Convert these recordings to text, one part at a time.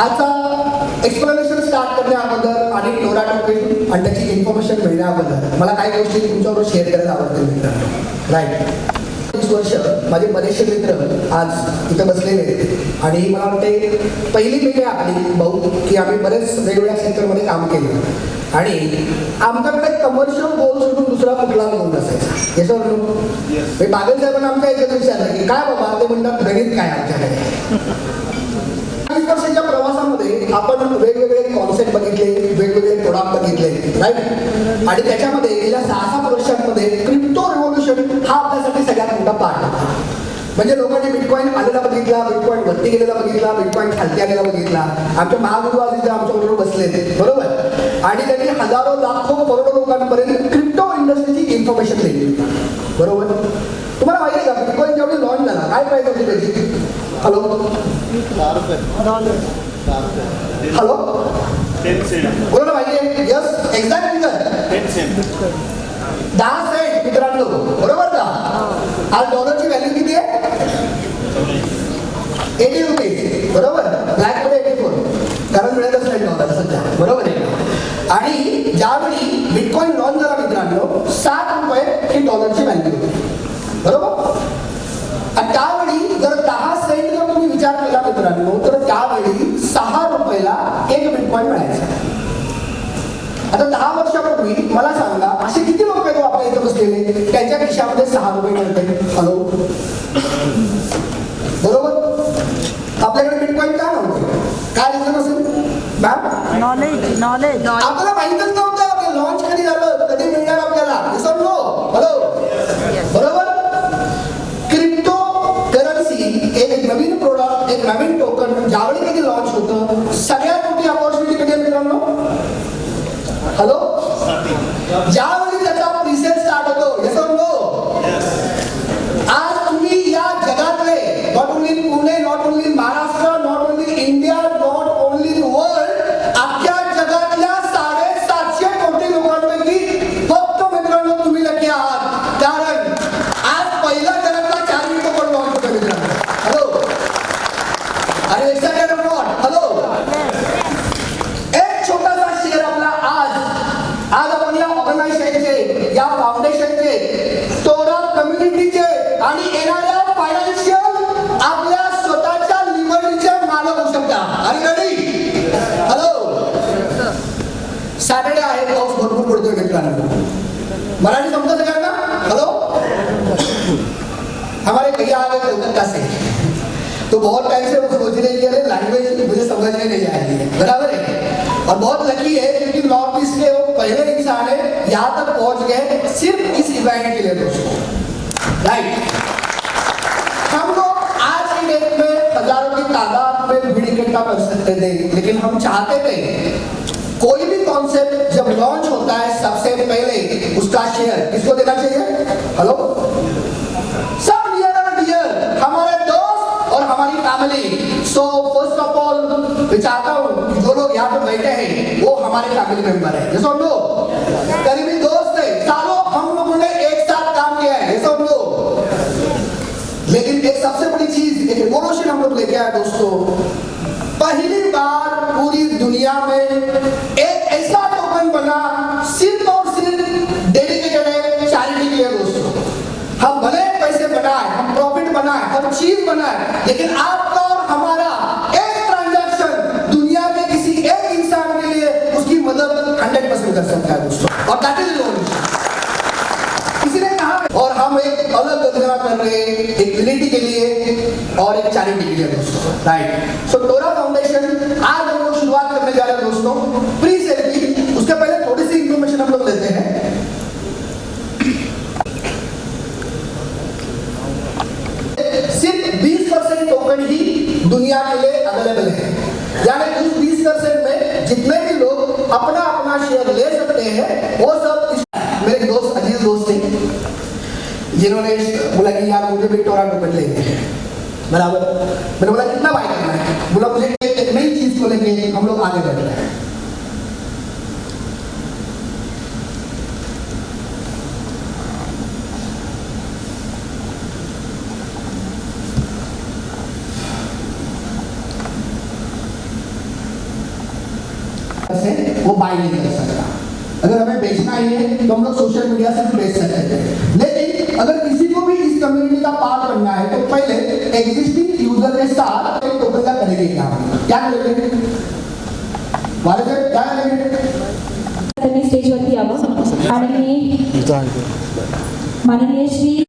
आजचा explanation start करण्या अगोदर आणि टोरा टोपीन आणि त्याची इन्फॉर्मेशन मिळण्या अगोदर मला काही गोष्टी तुमच्याबरोबर शेअर करायला आवडतील मित्रांनो. राईट, 30 वर्ष माझे बरेचसे मित्र आज इथं बसलेले आहेत आणि मला वाटते पहिली पिढी आपली भाऊ की आम्ही बरेच वेगवेगळ्या सेक्टरमध्ये काम केलं आणि आमच्याकडे कमर्शियल गोल सोडून दुसरा कुठला गोल नसायचा. हे सर मी बागेल साहेबांना आमच्या एकच विचारलं की काय बाबा, ते म्हणतात गणित काय आमच्याकडे. 20 वर्षाच्या प्रवासामध्ये आपण वेगवेगळे कॉन्सेप्ट बघितले, वेगवेगळे प्रोडक्ट बघितले, राईट. आणि त्याच्यामध्ये गेल्या 6-7 वर्षांमध्ये क्रिप्टो रिव्होल्युशन हा आपल्यासाठी सगळ्यात मोठा पार्ट होता. म्हणजे लोकांनी बिटकॉइन आलेला बघितला, बिटकॉइन वरती गेलेला बघितला, बिटकॉइन खालती आलेला बघितला. आमचे महागुरु आज इथे आमच्याबरोबर बसले, बरोबर. आणि त्यांनी हजारो लाखो करोडो लोकांपर्यंत क्रिप्टो इंडस्ट्रीची इन्फॉर्मेशन दिली, बरोबर. तुम्हाला माहिती आहे का बिटकॉइन जेवढी लॉन्च झाला काय प्राइस होती त्याची? हॅलो हॅलो, कोणाला माहिती आहे? यस, एक्झॅक्ट फिगर 10 सेंट मित्रांनो, बरोबर का. आज डॉलरची व्हॅल्यू किती आहे? 80 रुपीज, बरोबर. ब्लॅक मध्ये 84, कारण मिळतच नाही डॉलर सध्या, बरोबर आहे. आणि ज्यावेळी बिटकॉइन लॉन्च झाला मित्रांनो 7 रुपये ही डॉलरची व्हॅल्यू होती, बरोबर. आणि त्यावेळी जर 10 सेंट जर तुम्ही विचार केला मित्रांनो तर त्यावेळी 6 रुपयाला एक बिटकॉइन मिळायचा. आता 10 वर्षापूर्वी मला सांगा असे किती लोक आहेत आपल्या इथे बसलेले त्यांच्या खिशामध्ये 6 रुपये मिळते? हॅलो, बरोबर. आपल्याकडे बिटकॉइन काय नव्हते? काय रिझन असेल मॅम? नॉलेज. आपल्याला माहितच नव्हतं लॉन्च कधी झालं, कधी मिळणार आपल्याला. हॅलो, बरोबर. क्रिप्टो करन्सी एक नवीन प्रोडक्ट, एक नवीन टोकन ज्यावेळी कधी लॉन्च होतं, सगळ्यात मोठी अपॉर्च्युनिटी कधी आहे मित्रांनो? हॅलो, ज्यावेळी त्याचा प्रीसेल स्टार्ट होतो. येस और नो? आज तुम्ही या जगातले not only Pune, not only Maharashtra, not only India, not only world, अख्ख्या जगातल्या 750 कोटी लोकांपैकी फक्त मित्रांनो तुम्ही नक्की आहात. कारण आज पहिला जगातला 4 टोकन लॉन्च होतो मित्रांनो. हॅलो, अरे एक्साइटेड ऑर नॉट? हॅलो, एक छोटासा शेअर आपला आज आपण या ऑर्गनायझेशनचे, या फाउंडेशनचे, टोरा कम्युनिटीचे आणि येणाऱ्या फायनान्शियल आपल्या स्वतःच्या लिबर्टीचे मालक होऊ शकता. आणि रेडी? हॅलो, सॅटर्डे आहे, पाऊस भरपूर पडतोय मित्रांनो. मराठी समजत सगळ्यांना? हॅलो, हमारे भैया आ गए कोलकाता से, तो बहुत टाइम से वो सोच रहे हैं कि लैंग्वेज मुझे समझ में नहीं आ रही है, बराबर है. और बहुत लकी है क्योंकि नॉर्थ ईस्ट के वो पहले इंसान है यहाँ तक पहुंच गए सिर्फ इस इवेंट के लिए दोस्तों, राइट. हम लोग आज की डेट में हजारों की तादाद में भीड़ इकट्ठा कर सकते थे, लेकिन हम चाहते थे कोई भी कॉन्सेप्ट जब लॉन्च होता है सबसे पहले उसका शेयर किसको देना चाहिए? हेलो, सब नियर एंड डियर, हमारे दोस्त और हमारी family. So first of all मैं चाहता हूँ कि जो लोग यहाँ पे बैठे हैं वो हमारे फैमिली मेंबर है. जैसे हम लोग करीबी दोस्त है, सालों हम लोगों ने एक साथ काम किया है, जैसे हम लोग. लेकिन एक सबसे बड़ी चीज, एक रिवॉल्यूशन हम लोग लेके आए दोस्तों. पहली बार पूरी दुनिया में एक ऐसा टोकन बना सिर्फ और सिर्फ डेडिकेटेड है चैरिटी के लिए दोस्तों. हम भले पैसे बनाए, हम प्रॉफिट बनाए, हर चीज बनाए, लेकिन आपका और हमारा एक ट्रांजैक्शन दुनिया के किसी एक इंसान के लिए उसकी मदद 100% कर सकता है दोस्तों. और दैट इज रिवॉल्यूशन. किसी ने कहा, और हम एक अलग योजना कर रहे हैं एक यूनिटी के लिए और एक चैरिटी के लिए दोस्तों, राइट. सो टोरा फाउंडेशन आज हम लोग शुरुआत करने जा रहे हैं दोस्तों प्री सेल की. उसके पहले थोड़ी सी इंफॉर्मेशन हम लोग लेते हैं. सिर्फ 20% टोकन ही दुनिया के लिए अवेलेबल है, यानी उस 20% में जितने भी लोग अपना अपना शेयर ले सकते हैं वो सब. मेरे दोस्त अजीज दोस्त थे जिन्होंने बोला कि यार मुझे भी टोरा टोकन लेंगे, बराबर. मैंने बोला कितना बाय करना है? बोला मुझे एक नई चीज को लेंगे, हम लोग आगे बढ़ रहे हैं. बाय नहीं कर सकता। अगर हमें बेचना ही है तो हम लोग सोशल मीडिया से भी बेच सकते हैं, लेकिन अगर किसी को भी इस कम्युनिटी का पार्ट बनना है तो पहले एग्जिस्टिंग यूजर के साथ एक टोकन का करेंगे। क्या करेंगे क्या करेंगे? स्टेजवरती यावं आणि माननीय श्री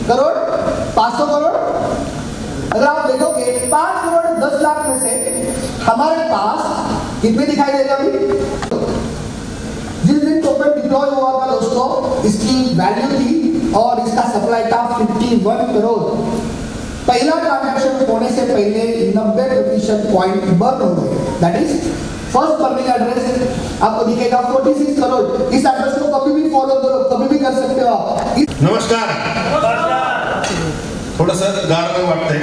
करोड़ 500 करोड़। अगर आप देखोगे 5 करोड़ 10 लाख में से हमारे पास कितने दिखाई देगा अभी? जिस दिन टोकन डिप्लॉय हुआ था दोस्तों, इसकी वैल्यू थी और इसका सप्लाई था 51 करोड़। पहला ट्रांजैक्शन होने से पहले 90% पॉइंट बर्न हो गए। That is first burning address आपको दिखेगा 46 करोड़। इस एड्रेस को कभी भी फॉलो करो, कभी भी कर सकते हो आप। नमस्कार। थोडंसं गार वाटतंय,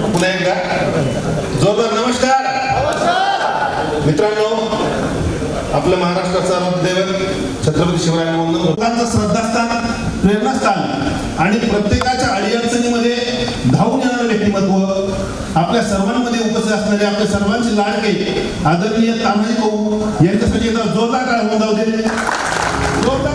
पुन्हा एकदा जोरदार नमस्कार। मित्रांनो, आपल्या महाराष्ट्राचा दैवत छत्रपती शिवराय महाराज लोकांचं श्रद्धास्थान, प्रेरणास्थान आणि प्रत्येकाच्या अडीअडचणीमध्ये धावून येणारं व्यक्तिमत्व, आपल्या सर्वांमध्ये उपस्थित असणारे आपल्या सर्वांचे लाडके आदरणीय तानाजी भाऊ यांच्यासाठी एकदा जोरदार टाळ्या होऊन जाऊ दे। जोरदार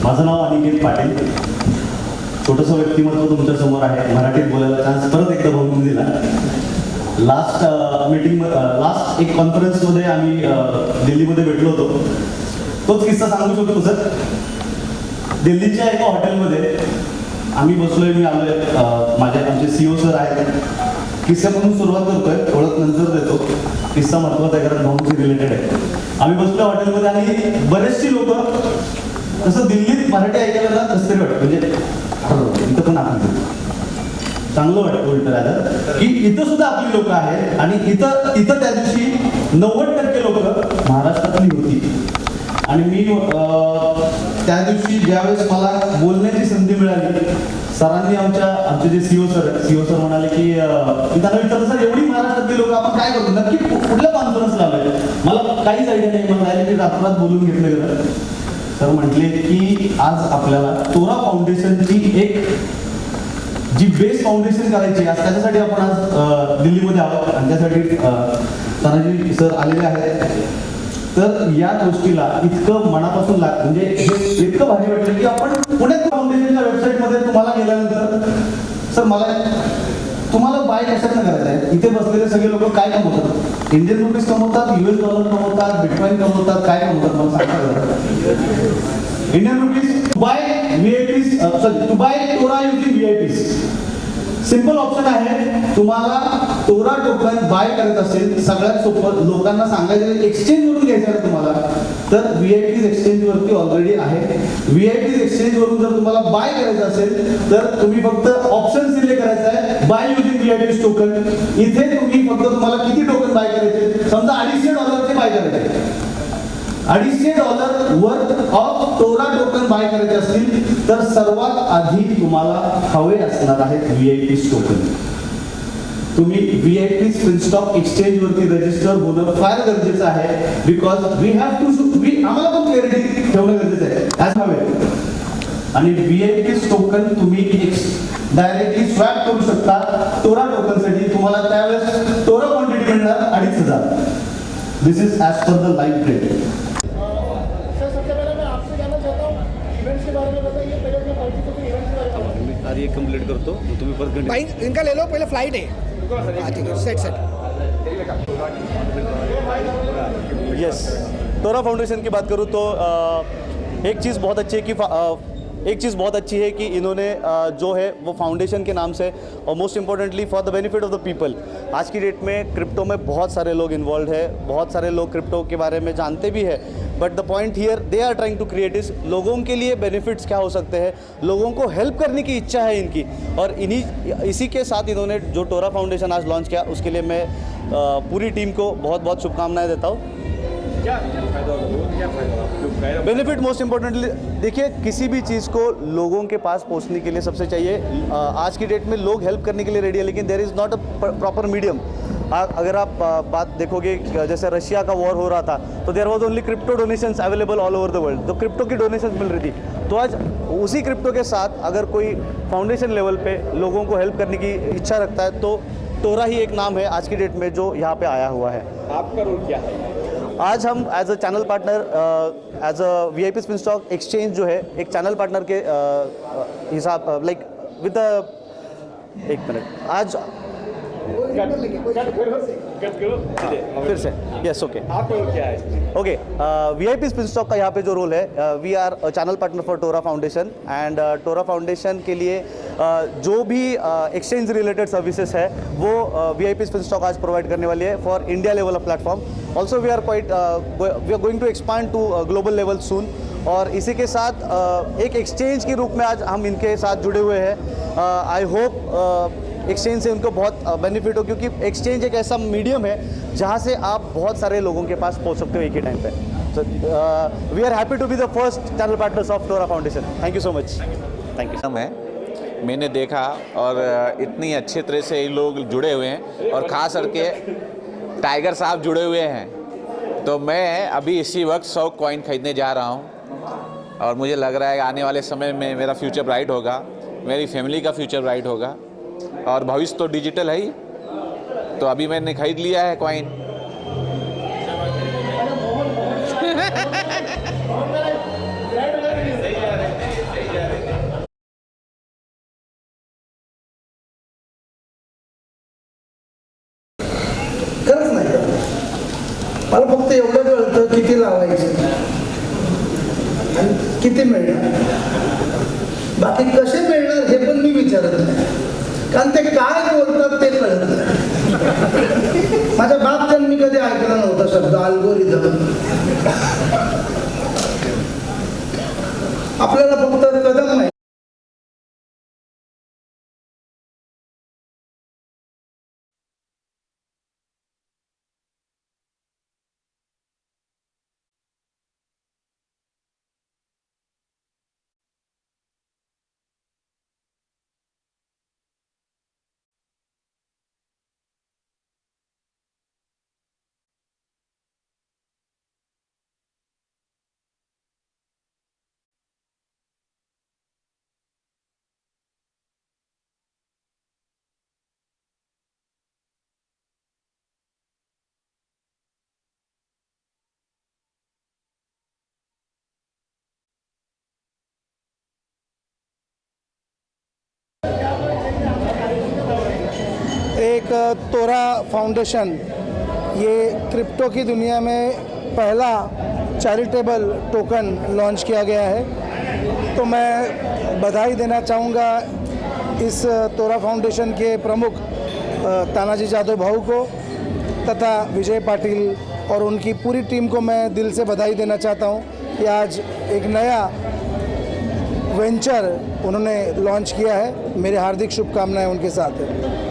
माझं नाव अनिकेत पाटील। छोटंसं व्यक्तिमत्व तुमच्या समोर आहे। मराठीत बोलायला चान्स परत एकदा बघून दिला। लास्ट एक कॉन्फरन्समध्ये आम्ही दिल्लीमध्ये भेटलो होतो। तोच किस्सा सांगू शकतो सर। दिल्लीच्या एका हॉटेलमध्ये आम्ही बसलोय, मी आलोय, आमचे CEO सर आहेत। किस्स्यापासून सुरुवात करतोय, ओळख नंतर देतो। किस्सा महत्वाचा आहे कारण भाऊंशी रिलेटेड आहे। आम्ही बसलोय हॉटेलमध्ये आणि बरेचशी लोक, तसं दिल्लीत मराठी ऐकायला ना कसं तरी वाटतं, म्हणजे इथं पण आपण चांगलं वाटतं उलट राहिलं की इथं सुद्धा आपली लोक आहेत। आणि इथं त्या दिवशी 90% लोक महाराष्ट्रातली होती। आणि मी त्या दिवशी ज्यावेळेस मला बोलण्याची संधी मिळाली, सरांनी आमचे जे CEO सर म्हणाले की मी त्यांना विचारलं, सर एवढी महाराष्ट्रातली लोक आपण काय करतो, नक्की कुठल्या कॉन्फरन्स लावले? मला काहीच आयडिया नाही। मला डायरेक्टली रात्रात बोलून घेतलं गेलं। सर म्हटले की आज आपल्याला तोरा फाउंडेशनची एक जी बेस फाउंडेशन करायची आहे, त्याच्यासाठी आपण आज दिल्लीमध्ये आहोत आणि त्यासाठी तानाजी सर आलेले आहेत। तर या गोष्टीला इतकं मनापासून म्हणजे हे इतकं भारी वाटलं की आपण पुण्यात फाउंडेशनच्या वेबसाईटमध्ये तुम्हाला गेल्यानंतर, सर तुम्हाला बाय कशातनं करायचं आहे? इथे बसलेले सगळे लोक काय कमवतात? इंडियन रुपीज कमवतात, US डॉलर कमवतात, बिटकॉइन कमवतात, काय कमवतात मला सांगता? इंडियन रुपीज टू बाय तोरा युजिंग VIPs। सिंपल ऑप्शन आहे। तुम्हाला तोरा टोकन बाय करत असेल, सगळ्यात सोपं लोकांना सांगायचं एक्सचेंज वरून घ्यायचं आहे तुम्हाला, तर VIPs एक्सचेंज वरती ऑलरेडी आहे। VIPs एक्सचेंज वरून जर तुम्हाला बाय करायचं असेल तर तुम्ही फक्त ऑप्शन सिलेक्ट करायचा आहे, बाय युजिंग VIPs टोकन। इथे तुम्ही फक्त तुम्हाला किती टोकन बाय करायचे, समजा $250 बाय करायचे, $250 वर्थ ऑफ तोरा टोकन बाय करायचे असतील तर सर्वात आधी तुम्हाला हवे असणार आहेत VIPs टोकन। तुम्ही VIPs स्टॉक एक्सचेंज वरती रजिस्टर होणं फार गरजेचं आहे, बिकॉज आम्हाला पण क्लॅरिटी ठेवणं गरजेचं आहे ॲज हवे। आणि VIPs टोकन तुम्ही डायरेक्टली स्वॅप करू शकता तोरा टोकनसाठी। तुम्हाला त्यावेळेस तोरा क्वांटिटी मिळणार 2500। This is as per the live rate. आधी एक कंप्लीट करतो मग तुम्ही परत भाई कंटिन्यू. इनका ले लो, पहले फ्लाइट है. हाँ, ठीक है, सेट सेट. यस, टोरा फाउंडेशन की बात करूँ तो एक चीज़ बहुत अच्छी है कि इन्होंने जो है वो फाउंडेशन के नाम से और most importantly for the benefit of the people. आज की डेट में क्रिप्टो में बहुत सारे लोग इन्वॉल्व है, बहुत सारे लोग क्रिप्टो के बारे में जानते भी है, but the point here they are trying to create इस लोगों के लिए बेनिफिट्स क्या हो सकते हैं, लोगों को हेल्प करने की इच्छा है इनकी. और इसी के साथ इन्होंने जो टोरा फाउंडेशन आज लॉन्च किया उसके लिए मैं पूरी टीम को बहुत बहुत शुभकामनाएं देता हूँ. बेनिफिट मोस्ट इम्पोर्टेंटली देखिए, किसी भी चीज़ को लोगों के पास पहुंचने के लिए सबसे चाहिए. आज की डेट में लोग हेल्प करने के लिए रेडी है, लेकिन there is not a proper medium. अगर आप बात देखोगे जैसे रशिया का वॉर हो रहा था तो there was only crypto donations available all over the world, तो क्रिप्टो की डोनेशंस मिल रही थी. तो आज उसी क्रिप्टो के साथ अगर कोई फाउंडेशन लेवल पे लोगों को हेल्प करने की इच्छा रखता है तो टोरा ही एक नाम है आज की डेट में जो यहाँ पे आया हुआ है. आपका रोल क्या है? आज हम as a channel partner, as a VIP spin stock exchange जो है एक चैनल पार्टनर के हिसाब लाइक विद एक मिनट आज फिर से यस ओके आपका रोल क्या है? ओके. VIP स्पिन स्टॉक का यहाँ पे जो रोल है, we are channel partner for Tora Foundation and Tora Foundation के लिए जो भी एक्सचेंज रिलेटेड सर्विसेज है वो VIP स्पिन स्टॉक आज प्रोवाइड करने वाली है for India level of platform. Also we are going to expand to global level soon. और इसी के साथ एक एक्सचेंज के रूप में आज हम इनके साथ जुड़े हुए हैं. आई होप एक्सचेंज से उनको बहुत बेनिफिट हो, क्योंकि एक्सचेंज एक ऐसा मीडियम है जहाँ से आप बहुत सारे लोगों के पास पहुँच सकते हो एक ही टाइम पे. So we are happy to be the first channel partners of Tora Foundation. Thank you so much. Thank you. है मैंने देखा और इतनी अच्छे तरह से ये लोग जुड़े हुए हैं और ख़ास करके टाइगर साहब जुड़े हुए हैं. तो मैं अभी इसी वक्त 100 कॉइन खरीदने जा रहा हूँ और मुझे लग रहा है कि आने वाले समय में मेरा फ्यूचर ब्राइट होगा, मेरी फैमिली का फ्यूचर ब्राइट होगा और भविष्य तो डिजिटल है ही. तो अभी मैंने खरीद लिया है कॉइन. खरंच नाही का? मला फक्त एवढं कळतं किती लावायचे आणि किती मिळणार, बाकी कसे मिळणार हे पण मी विचारत नाही, कारण ते काय बोलतात ते कळत नाही. माझ्या बापजन्मी कधी ऐकला नव्हता शब्द अल्गोरिदम. आपल्याला फक्त कदम नाही. एक तोरा फाउंडेशन ये क्रिप्टो की दुनिया में पहला चैरिटेबल टोकन लॉन्च किया गया है. तो मैं बधाई देना चाहूँगा इस तोरा फाउंडेशन के प्रमुख तानाजी जादव भाऊ को तथा विजय पाटिल और उनकी पूरी टीम को मैं दिल से बधाई देना चाहता हूँ कि आज एक नया वेंचर उन्होंने लॉन्च किया है. मेरी हार्दिक शुभकामनाएं उनके साथ है.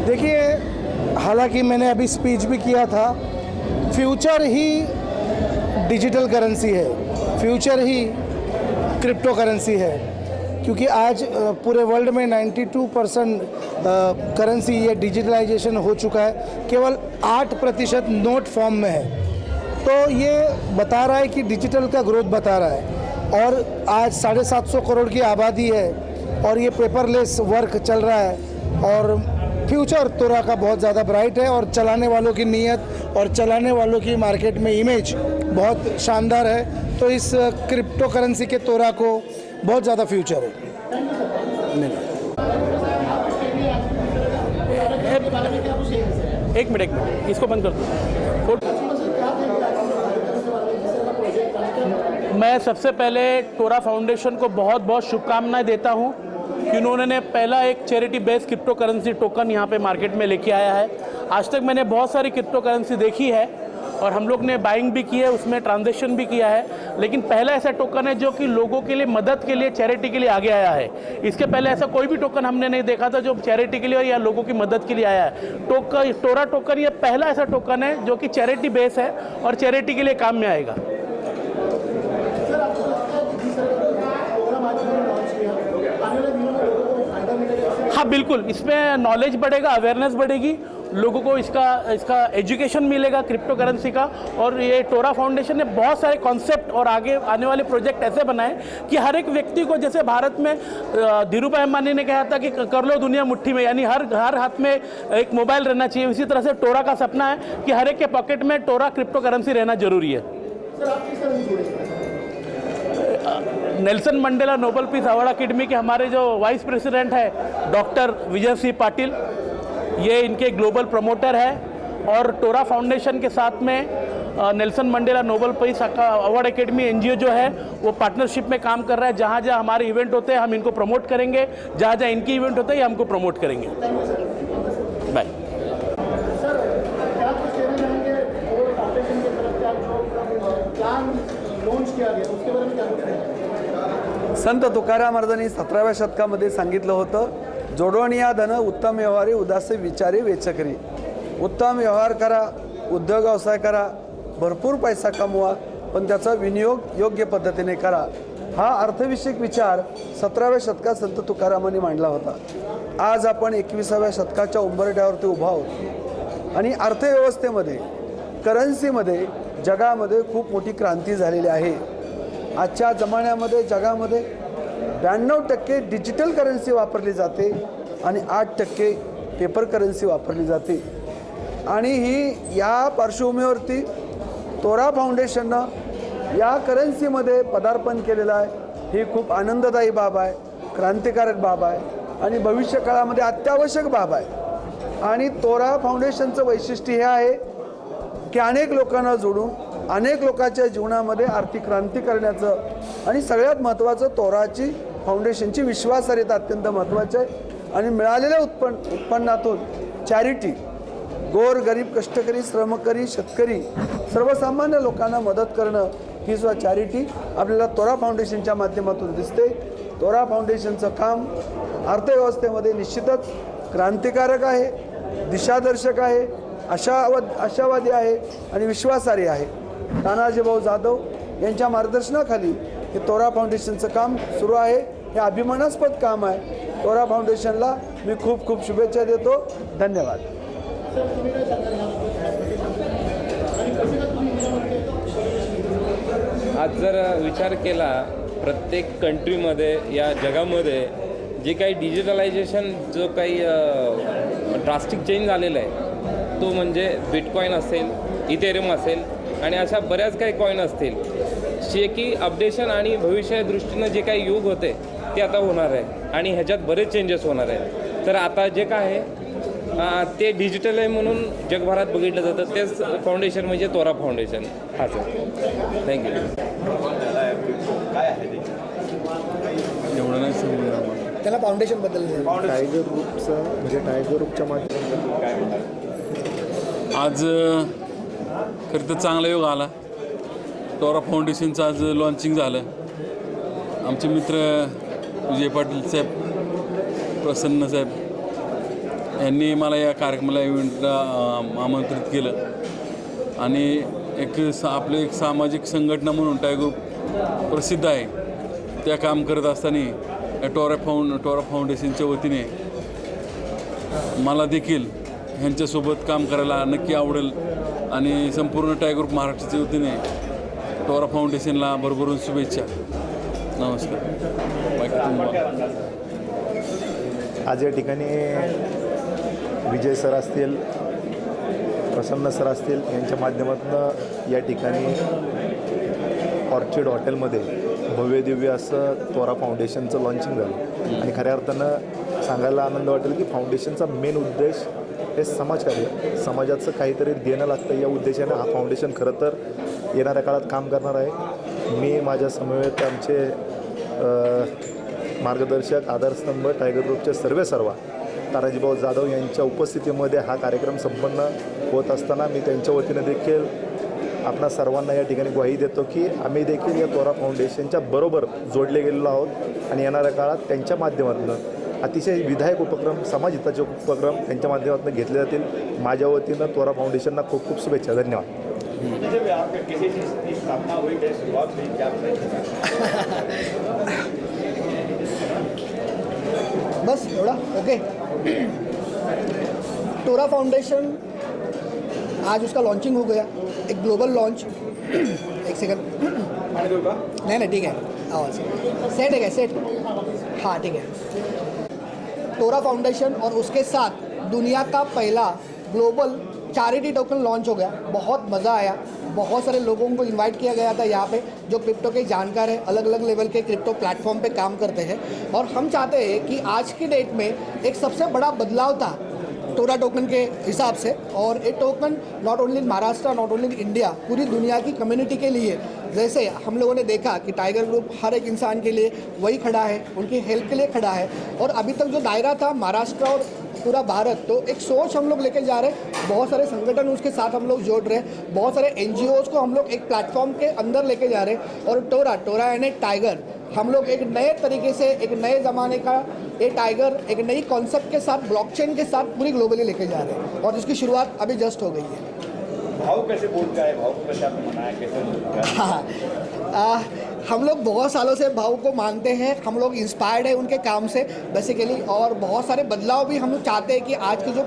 देखिए, हालांकि मैंने अभी स्पीच भी किया था, फ्यूचर ही डिजिटल करेंसी है, फ्यूचर ही क्रिप्टो करेंसी है, क्योंकि आज पूरे वर्ल्ड में 92% करेंसी ये डिजिटलाइजेशन हो चुका है. केवल 8% नोट फॉर्म में है. तो ये बता रहा है कि डिजिटल का ग्रोथ बता रहा है. और आज 750 करोड़ की आबादी है और ये पेपरलेस वर्क चल रहा है और फ्यूचर तोरा का बहुत ज़्यादा ब्राइट है और चलाने वालों की नीयत और चलाने वालों की मार्केट में इमेज बहुत शानदार है। तो इस क्रिप्टो करेंसी के तोरा को बहुत ज़्यादा फ्यूचर है। एक मिनट इसको बंद कर दो। मैं सबसे पहले टोरा फाउंडेशन को बहुत बहुत शुभकामनाएं देता हूं कि उन्होंने पहला एक charity based crypto currency token यहां पे मार्केट में लेके आया है। आज तक मैंने बहुत सारी क्रिप्टो करेंसी देखी है और हम लोग ने बाइंग भी की है, उसमें ट्रांजैक्शन भी किया है, लेकिन पहला ऐसा टोकन है जो कि लोगों के लिए, मदद के लिए, चैरिटी के लिए आगे आया है। इसके पहले ऐसा कोई भी टोकन हमने नहीं देखा था जो चैरिटी के लिए या लोगों की मदद के लिए आया है। टोरा टोकन ये पहला ऐसा टोकन है जो कि चैरिटी बेस है और चैरिटी के लिए काम में आएगा। हाँ बिल्कुल, इसमें नॉलेज बढ़ेगा, अवेयरनेस बढ़ेगी, लोगों को इसका एजुकेशन मिलेगा क्रिप्टो करेंसी का। और ये टोरा फाउंडेशन ने बहुत सारे कॉन्सेप्ट और आगे आने वाले प्रोजेक्ट ऐसे बनाए कि हर एक व्यक्ति को, जैसे भारत में धीरूभाई अंबानी ने कहा था कि कर लो दुनिया मुट्ठी में, यानी हर हाथ में एक मोबाइल रहना चाहिए। इसी तरह से टोरा का सपना है कि हर एक के पॉकेट में टोरा क्रिप्टो करेंसी रहना जरूरी है। Nelson Mandela Nobel peace award academy के हमारे जो वाइस प्रेसिडेंट है डॉक्टर विजय सिंह पाटिल, ये इनके ग्लोबल प्रमोटर है और टोरा फाउंडेशन के साथ में Nelson Mandela Nobel peace award academy NGO जो है वो पार्टनरशिप में काम कर रहा है। जहाँ जहाँ हमारे इवेंट होते हैं हम इनको प्रमोट करेंगे, जहाँ जहाँ इनकी इवेंट होते हैं ये हमको प्रमोट करेंगे। बाय। संत तुकाराम महाराजांनी 17व्या शतकामध्ये सांगितलं होतं, जोडवणिया धन उत्तम व्यवहारी उदासे विचारी वेचकरी। उत्तम व्यवहार करा, उद्योग व्यवसाय करा, भरपूर पैसा कमवा, पण त्याचा विनियोग योग्य पद्धतीने करा। हा अर्थविषयक विचार 17व्या शतकात संत तुकारामांनी मांडला होता। आज आपण 21व्या शतकाच्या उंबरठ्यावरती उभा आहोत आणि अर्थव्यवस्थेमध्ये, करन्सीमध्ये जगामध्ये खूप मोठी क्रांती झालेली आहे। आजच्या जमान्यामध्ये जगामध्ये 92% डिजिटल करन्सी वापरली जाते आणि 8% पेपर करन्सी वापरली जाते। आणि ही या पार्श्वभूमीवरती तोरा फाउंडेशननं या करन्सीमध्ये पदार्पण केलेलं आहे। ही खूप आनंददायी बाब आहे, क्रांतिकारक बाब आहे आणि भविष्य काळामध्ये अत्यावश्यक बाब आहे। आणि तोरा फाउंडेशनचं वैशिष्ट्य हे आहे की अनेक लोकांना जोडून अनेक लोकांच्या जीवनामध्ये आर्थिक क्रांती करण्याचं आणि सगळ्यात महत्त्वाचं तोराची फाउंडेशनची विश्वासार्हता अत्यंत महत्त्वाची आहे। आणि मिळालेल्या उत्पन्नातून चॅरिटी, गोर गरीब कष्टकरी श्रमकरी शेतकरी सर्वसामान्य लोकांना मदत करणं ही सुद्धा चॅरिटी आपल्याला तोरा फाउंडेशनच्या माध्यमातून दिसते। तोरा फाउंडेशनचं काम अर्थव्यवस्थेमध्ये निश्चितच क्रांतिकारक आहे, दिशादर्शक आहे, आशावादी आहे आणि विश्वासार्ह आहे। तानाजीभाऊ जाधव यांच्या मार्गदर्शनाखाली हे तोरा फाउंडेशनचं काम सुरू आहे। हे अभिमानास्पद काम आहे। तोरा फाउंडेशनला मी खूप खूप शुभेच्छा देतो। धन्यवाद। आज जर विचार केला प्रत्येक कंट्रीमध्ये या जगामध्ये जे काही डिजिटलायझेशन, जो काही ड्रास्टिक चेंज झालेला आहे तो म्हणजे बिटकॉईन असेल, इथेरियम असेल आणि अशा बऱ्याच काही कॉईन असतील, जे की अपडेशन आणि भविष्य दृष्टीनं जे काही युग होते ते आता होणार आहे आणि ह्याच्यात बरेच चेंजेस होणार आहेत। तर आता जे काय आहे ते डिजिटल आहे म्हणून जगभरात बघितलं जातं, तेच फाउंडेशन म्हणजे तोरा फाउंडेशन। हां सर, थँक्यू। एवढं नाही समजलं त्याला फाउंडेशन बद्दल टायगर ग्रुपचं म्हणजे टायगर ग्रुपच्या माध्यमातून काय म्हणतात? आज खरं तर चांगला योग आला। टोरा फाउंडेशनचं आज लॉन्चिंग झालं। आमचे मित्र विजय पाटील साहेब, प्रसन्न साहेब यांनी मला या कार्यक्रमाला इव्हेंटला आमंत्रित केलं आणि आपलं एक सामाजिक संघटना म्हणून टायगर ग्रुप प्रसिद्ध आहे, त्या काम करत असताना टोरा फाउंडेशनच्या वतीने मला देखील ह्यांच्यासोबत काम करायला नक्की आवडेल आणि संपूर्ण टायगर ग्रुप महाराष्ट्राच्या वतीने टोरा फाउंडेशनला भरभरून शुभेच्छा। नमस्कार। आज या ठिकाणी विजय सर असतील, प्रसन्न सर असतील यांच्या माध्यमातून या ठिकाणी ऑर्चिड हॉटेलमध्ये भव्यदिव्य असं त्वरा फाउंडेशनचं लॉन्चिंग झालं आणि खऱ्या अर्थानं सांगायला आनंद वाटेल की फाउंडेशनचा मेन उद्देश हे समाजकार्य, समाजाचं काहीतरी देणं लागतं या उद्देशाने हा फाउंडेशन खरं तर येणाऱ्या काळात काम करणार आहे. मी माझ्या समवेत आमचे मार्गदर्शक आधारस्तंभ टायगर ग्रुपचे सर्व तानाजीभाऊ जाधव यांच्या उपस्थितीमध्ये हा कार्यक्रम संपन्न होत असताना मी त्यांच्या वतीनं देखील आपणा सर्वांना या ठिकाणी ग्वाही देतो की आम्ही देखील या त्वरा फाउंडेशनच्या बरोबर जोडले गेलेलो आहोत आणि येणाऱ्या काळात त्यांच्या माध्यमातून अतिशय विधायक उपक्रम, समाजहिताचे उपक्रम त्यांच्या माध्यमातून घेतले जातील. माझ्या वतीनं त्वरा फाउंडेशनला खूप खूप शुभेच्छा. धन्यवाद. बस एवढा ओके. टोरा फाउंडेशन आज उसका लॉन्चिंग हो गया, एक ग्लोबल लॉन्च. एक सेकंड, नहीं ठीक है, आवाज़ सेट है क्या? सेट, हाँ ठीक है. टोरा फाउंडेशन और उसके साथ दुनिया का पहला ग्लोबल चैरिटी टोकन लॉन्च हो गया. बहुत मज़ा आया. बहुत सारे लोगों को इनवाइट किया गया था यहाँ पे जो क्रिप्टो के जानकार हैं, अलग अलग लेवल के क्रिप्टो प्लेटफॉर्म पे काम करते हैं. और हम चाहते हैं कि आज की डेट में एक सबसे बड़ा बदलाव था टोरा टोकन के हिसाब से. और ये token not only in Maharashtra, not only in India, पूरी दुनिया की कम्युनिटी के लिए, जैसे हम लोगों ने देखा कि टाइगर ग्रुप हर एक इंसान के लिए वही खड़ा है, उनकी हेल्प के लिए खड़ा है. और अभी तक जो दायरा था महाराष्ट्र और पूरा भारत, तो एक सोच हम लोग लेके जा रहे हैं. बहुत सारे संगठन उसके साथ हम लोग जोड़ रहे हैं, बहुत सारे NGOs को हम लोग एक प्लेटफॉर्म के अंदर लेके जा रहे हैं. और टोरा यानी टाइगर, हम लोग एक नए तरीके से, एक नए ज़माने का ये टाइगर एक नई कॉन्सेप्ट के साथ, ब्लॉकचेन के साथ पूरी ग्लोबली लेके जा रहे हैं. और इसकी शुरुआत अभी जस्ट हो गई है. भाव कैसे बोलता है, भाव को कैसे आपने मनाया, कैसे? हाँ, हम लोग बहुत सालों से भाव को मानते हैं. हम लोग इंस्पायर्ड है उनके काम से बेसिकली. और बहुत सारे बदलाव भी हम लोग चाहते हैं कि आज की जो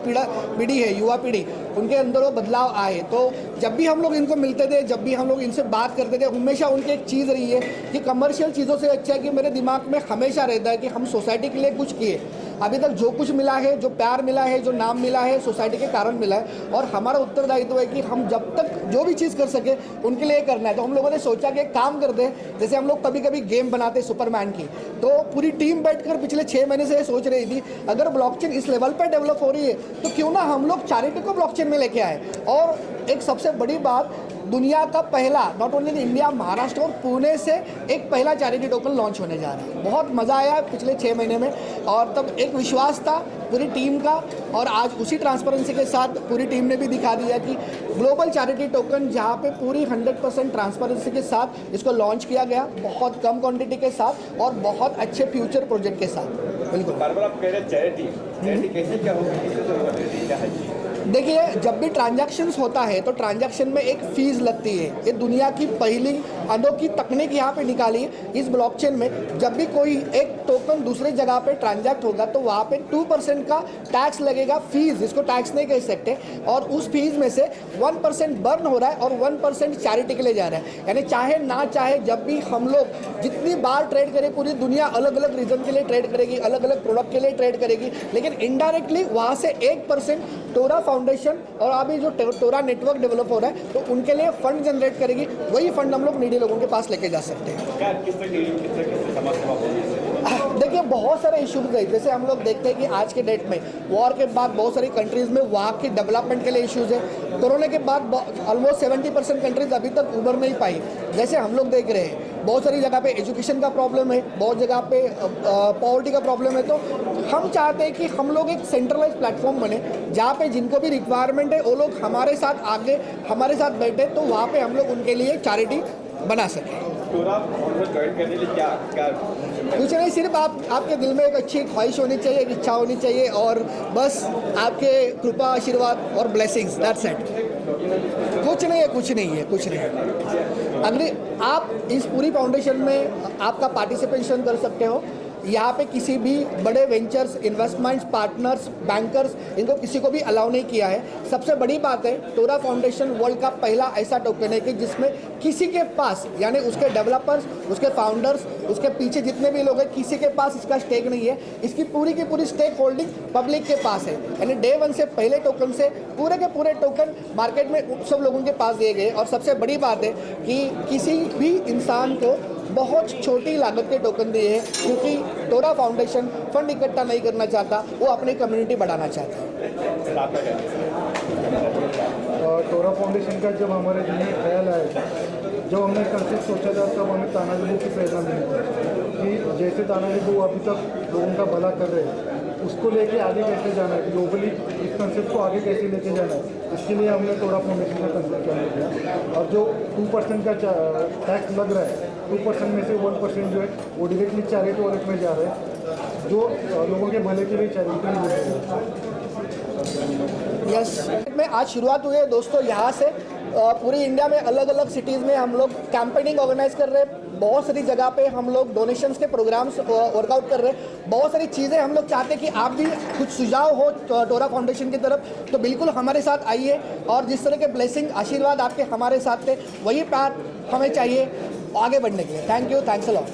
पीढ़ी है, युवा पीढ़ी, उनके अंदर वो बदलाव आए. तो जब भी हम लोग इनको मिलते थे, जब भी हम लोग इनसे बात करते थे, हमेशा उनकी एक चीज़ रही है कि कमर्शियल चीज़ों से अच्छा है कि मेरे दिमाग में हमेशा रहता है कि हम सोसाइटी के लिए कुछ किए. अभी तक जो कुछ मिला है, जो प्यार मिला है, जो नाम मिला है, सोसाइटी के कारण मिला है. और हमारा उत्तरदायित्व है कि हम जब तक जो भी चीज़ कर सके उनके लिए करना है. तो हम लोगों ने सोचा कि एक काम कर दे, जैसे हम लोग कभी कभी गेम बनाते सुपरमैन की, तो पूरी टीम बैठकर पिछले 6 महीने से ये सोच रही थी अगर ब्लॉकचेन इस लेवल पर डेवलप हो रही है तो क्यों ना हम लोग चैरिटी को ब्लॉकचेन में लेके आए. और एक सबसे बड़ी बात, दुनिया का पहला, not only in India, Maharashtra और पुणे से एक पहला चैरिटी टोकन लॉन्च होने जा रहा है. बहुत मज़ा आया पिछले 6 महीने में. और तब एक विश्वास था पूरी टीम का, और आज उसी ट्रांसपेरेंसी के साथ पूरी टीम ने भी दिखा दिया कि ग्लोबल चैरिटी टोकन जहाँ पे पूरी 100% ट्रांसपेरेंसी के साथ इसको लॉन्च किया गया, बहुत कम क्वांटिटी के साथ और बहुत अच्छे फ्यूचर प्रोजेक्ट के साथ. बिल्कुल. बार-बार आप कह रहे हैं चैरिटी कैसे क्या होगा, किससे शुरू होगा, क्या है? देखिए, जब भी ट्रांजैक्शंस होता है तो ट्रांजैक्शन में एक फ़ीस लगती है. ये दुनिया की पहली अनोखी तकनीक यहाँ पे निकाली है इस ब्लॉकचेन में. जब भी कोई एक टोकन दूसरी जगह पे ट्रांजैक्ट होगा तो वहाँ पे 2% का टैक्स लगेगा. फीस, इसको टैक्स नहीं कह सकते. और उस फीस में से 1% बर्न हो रहा है और 1% चैरिटी के लिए जा रहा है. यानी चाहे ना चाहे, जब भी हम लोग जितनी बार ट्रेड करें, पूरी दुनिया अलग अलग रीजन के लिए ट्रेड करेगी, अलग अलग प्रोडक्ट के लिए ट्रेड करेगी, लेकिन इनडायरेक्टली वहाँ से 1% टोरा फाउंडेशन और अभी जो टोरा नेटवर्क डेवलप हो रहा है तो उनके लिए फंड जनरेट करेगी. वही फंड हम लोग नीडी लोगों के पास लेके जा सकते हैं. देखिए, बहुत सारे इश्यूज है. जैसे हम लोग देखते हैं कि आज के डेट में वॉर के बाद बहुत सारी कंट्रीज़ में वहाँ के डेवलपमेंट के लिए इश्यूज़ है. कोरोना के बाद ऑलमोस्ट 70% कंट्रीज़ अभी तक उभर नहीं पाई. जैसे हम लोग देख रहे हैं बहुत सारी जगह पे एजुकेशन का प्रॉब्लम है, बहुत जगह पे पॉवर्टी का प्रॉब्लम है. तो हम चाहते हैं कि हम लोग एक सेंट्रलाइज प्लेटफॉर्म बने जहाँ पे जिनको भी रिक्वायरमेंट है वो लोग हमारे साथ आगे, हमारे साथ बैठे, तो वहाँ पे हम लोग उनके लिए चैरिटी बना सकें. ज्वाइन करने के लिए क्या कुछ नहीं, सिर्फ आपके दिल में एक अच्छी ख्वाहिश होनी चाहिए, एक इच्छा होनी चाहिए, और बस आपके कृपा, आशीर्वाद और ब्लेसिंग्स, दैट्स इट. कुछ नहीं है. अगर आप इस पूरी फाउंडेशन में आपका पार्टिसिपेशन कर सकते हो. यहाँ पे किसी भी बड़े वेंचर्स, इन्वेस्टमेंट्स, पार्टनर्स, बैंकर्स, इनको किसी को भी अलाउ नहीं किया है। सबसे बड़ी बात है, टोरा फाउंडेशन वर्ल्ड का पहला ऐसा टोकन है कि जिसमें किसी के पास, यानी उसके डेवलपर्स, उसके फाउंडर्स, उसके पीछे जितने भी लोग हैं, किसी के पास इसका स्टेक नहीं है। इसकी पूरी की पूरी स्टेक होल्डिंग पब्लिक के पास है। यानी डे 1 से पहले टोकन से पूरे के पूरे टोकन मार्केट में सब लोगों के पास दिए गए। और सबसे बड़ी बात है कि किसी भी इंसान को बहुत छोटी लागत के टोकन दिए हैं, क्योंकि टोरा फाउंडेशन फंड इकट्ठा नहीं करना चाहता, वो अपनी कम्युनिटी बढ़ाना चाहता है। टोरा फाउंडेशन का जब हमारे दिल में ख्याल आया, जब हमने कंसेप्ट सोचा था, तब हमें तानाजी की प्रेरणा मिली कि जैसे तानाजी अभी तक लोगों का भला कर रहे हैं, उसको लेके आगे कैसे जाना है, ग्लोबली इस कंसेप्ट को आगे कैसे लेके जाना है, इसके लिए हमने टोरा फाउंडेशन का कंसेप्ट चालू किया। और जो 2% का टैक्स लग रहा है, 2% में से 1% जो है वो डायरेक्टली चैरिटी वॉलेट में जा रहा है, जो लोगों के भले के लिए चैरिटी में जा रहा है। यस, में आज शुरुआत हुई है दोस्तों। यहाँ से पूरी इंडिया में अलग अलग सिटीज़ में हम लोग कैंपेनिंग ऑर्गेनाइज कर रहे हैं। बहुत सारी जगह पे हम लोग डोनेशंस के प्रोग्राम्स वर्कआउट कर रहे हैं। बहुत सारी चीज़ें हम लोग चाहते हैं कि आप भी कुछ सुझाव हो टोरा फाउंडेशन की तरफ, तो बिल्कुल हमारे साथ आइए। और जिस तरह के ब्लेसिंग, आशीर्वाद आपके हमारे साथ थे, वही प्यार हमें चाहिए आगे बढ़ने के लिए। Thank you, thanks a lot.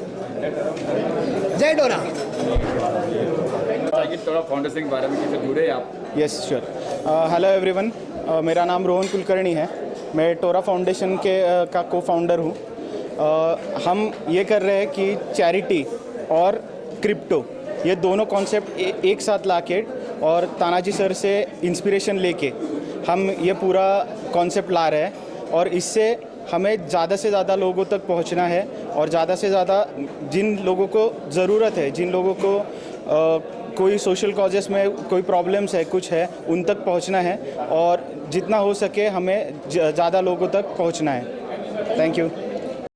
जय टोरा। टोरा फाउंडेशन के बारे में कैसे जुड़े आप? Yes sure. हेलो एवरीवन, मेरा नाम रोहन कुलकर्णी है। मैं टोरा फाउंडेशन के का को फाउंडर हूँ। हम ये कर रहे हैं कि चैरिटी और क्रिप्टो, ये दोनों कॉन्सेप्ट एक साथ लाके और तानाजी सर से इंस्पिरेशन लेके हम ये पूरा कॉन्सेप्ट ला रहे हैं। और इससे हमें ज़्यादा से ज़्यादा लोगों तक पहुंचना है, और ज़्यादा से ज़्यादा जिन लोगों को ज़रूरत है, जिन लोगों को कोई सोशल कॉजेस में कोई प्रॉब्लम्स है, कुछ है, उन तक पहुंचना है। और जितना हो सके हमें ज़्यादा लोगों तक पहुंचना है। Thank you.